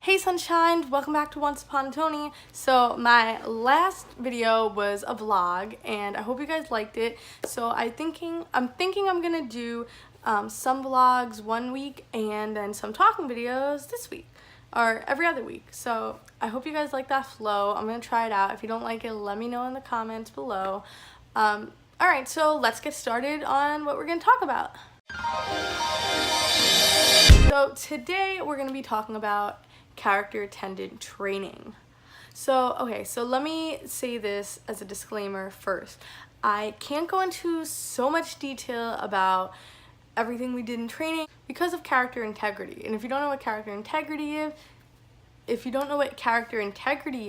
Hey sunshine, welcome back to Once Upon a Tony. So my last video was a vlog and I hope you guys liked it. So I'm thinking I'm gonna do some vlogs one week and then some talking videos this week or every other week. So I hope you guys like that flow. I'm gonna try it out. If you don't like it, let me know in the comments below. Alright, so let's get started on what we're gonna talk about. So today we're gonna be talking about character attendant training. So let me say this as a disclaimer first. I can't go into so much detail about everything we did in training because of character integrity. And if you don't know what character integrity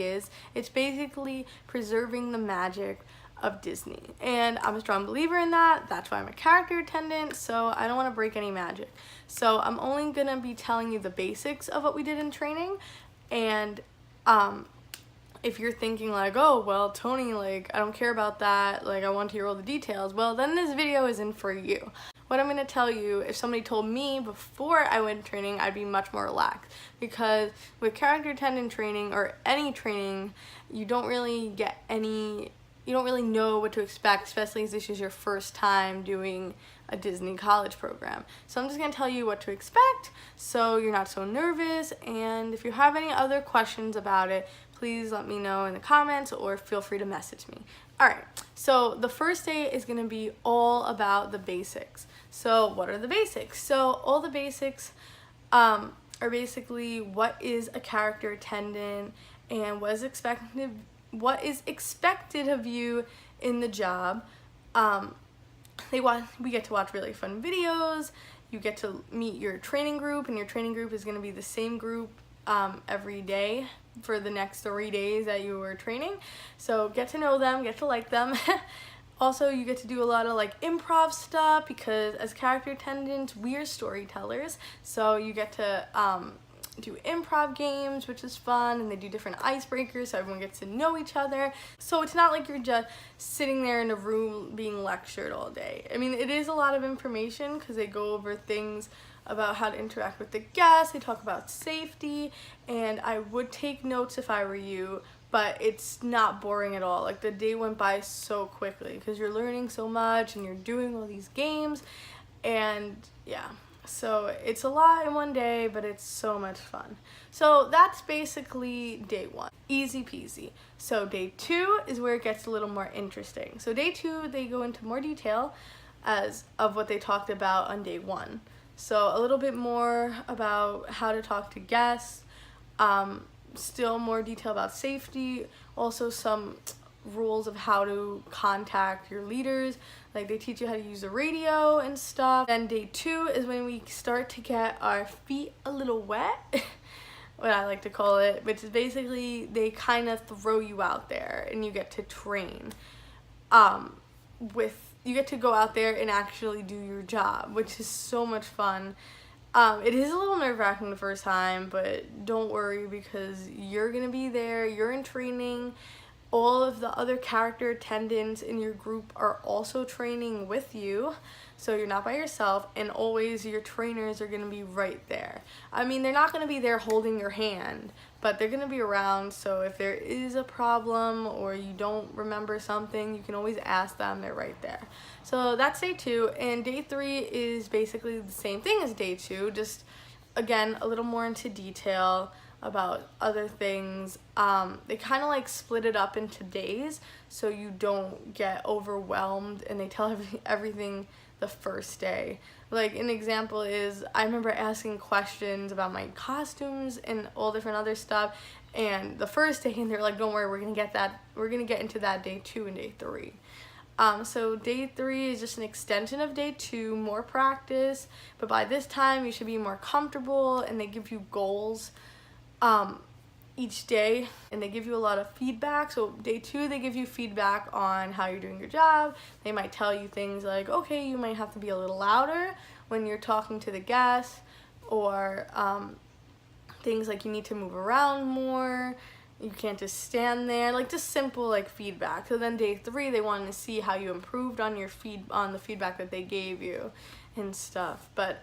is, it's basically preserving the magic of Disney. And I'm a strong believer in that. That's why I'm a character attendant, so I don't want to break any magic. So I'm only gonna be telling you the basics of what we did in training. And if you're thinking like, oh well Tony, like I don't care about that, like I want to hear all the details, well then this video isn't for you. What I'm going to tell you, if somebody told me before I went training, I'd be much more relaxed. Because with character attendant training or any training, you don't really know what to expect, especially as this is your first time doing a Disney college program. So I'm just going to tell you what to expect so you're not so nervous, and if you have any other questions about it, please let me know in the comments or feel free to message me. Alright, so the first day is going to be all about the basics. So what are the basics? So all the basics are basically what is a character attendant and what is expected of you in the job. We get to watch really fun videos. You get to meet your training group, and your training group is going to be the same group every day for the next 3 days that you were training. So get to know them, get to like them. Also, you get to do a lot of like improv stuff because as character attendants, we are storytellers. So you get to do improv games, which is fun, and they do different icebreakers so everyone gets to know each other. So it's not like you're just sitting there in a room being lectured all day. I mean, it is a lot of information because they go over things about how to interact with the guests, they talk about safety, and I would take notes if I were you, but it's not boring at all. Like the day went by so quickly because you're learning so much and you're doing all these games, and yeah. So it's a lot in one day, but it's so much fun. So that's basically day one. Easy peasy. So day two is where it gets a little more interesting. So day two, they go into more detail of what they talked about on day one. So a little bit more about how to talk to guests, still more detail about safety, also some rules of how to contact your leaders, like they teach you how to use the radio and stuff. Then day two is when we start to get our feet a little wet, what I like to call it, which is basically they kind of throw you out there and you get to train. You get to go out there and actually do your job, which is so much fun. It is a little nerve-wracking the first time, but don't worry because you're gonna be there, you're in training. All of the other character attendants in your group are also training with you, so you're not by yourself, and always your trainers are going to be right there. I mean, they're not going to be there holding your hand, but they're going to be around, so if there is a problem or you don't remember something, you can always ask them, they're right there. So that's day two, and day three is basically the same thing as day two, just again, a little more into detail about other things. They kind of like split it up into days so you don't get overwhelmed, and they tell everything the first day. Like an example is I remember asking questions about my costumes and all different other stuff, and the first day and they're like, don't worry, we're gonna get into that day two and day three. So day three is just an extension of day two, more practice, but by this time you should be more comfortable, and they give you goals each day, and they give you a lot of feedback. So day two, they give you feedback on how you're doing your job. They might tell you things like, okay, you might have to be a little louder when you're talking to the guests, or things like you need to move around more, you can't just stand there, like just simple like feedback. So then day three, they wanted to see how you improved on the feedback that they gave you and stuff. But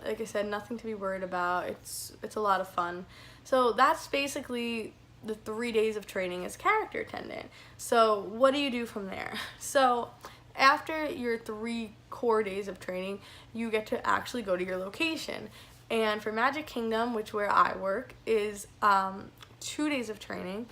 like I said, nothing to be worried about. It's a lot of fun. So that's basically the 3 days of training as character attendant. So what do you do from there? So after your 3 core days of training, you get to actually go to your location. And for Magic Kingdom, which where I work, is 2 days of training.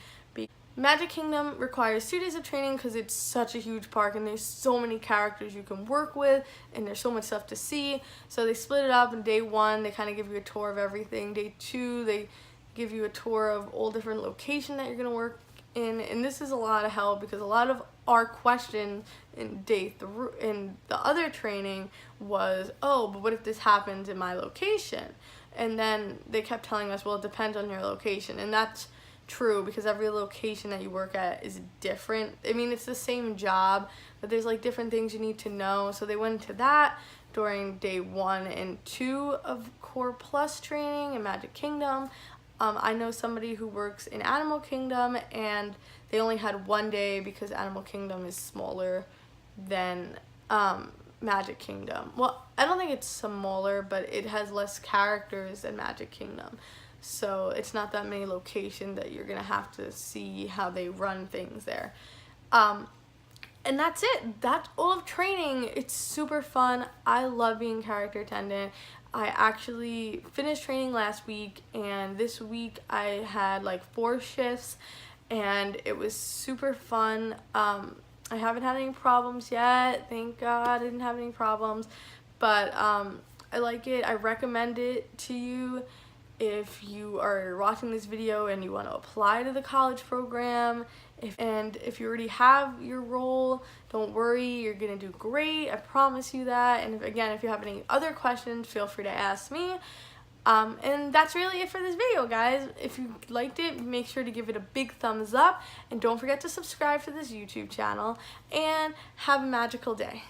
Magic Kingdom requires 2 days of training because it's such a huge park and there's so many characters you can work with and there's so much stuff to see. So they split it up. In day 1, they kind of give you a tour of everything. Day 2, they give you a tour of all different locations that you're going to work in. And this is a lot of help because a lot of our question in in the other training was, oh, but what if this happens in my location? And then they kept telling us, well, it depends on your location. And that's true because every location that you work at is different. I mean, it's the same job, but there's like different things you need to know. So they went into that during day 1 and 2 of Core Plus training in Magic Kingdom. I know somebody who works in Animal Kingdom and they only had 1 day because Animal Kingdom is smaller than Magic Kingdom. Well, I don't think it's smaller, but it has less characters than Magic Kingdom. So it's not that many locations that you're going to have to see how they run things there. And that's it. That's all of training. It's super fun. I love being character attendant. I actually finished training last week, and this week I had like 4 shifts, and it was super fun. I haven't had any problems yet. Thank God I didn't have any problems. But I like it. I recommend it to you if you are watching this video and you want to apply to the college program. If you already have your role, don't worry, you're gonna do great. I promise you that. And if you have any other questions, feel free to ask me. And that's really it for this video, guys. If you liked it, make sure to give it a big thumbs up, and don't forget to subscribe to this YouTube channel, and have a magical day.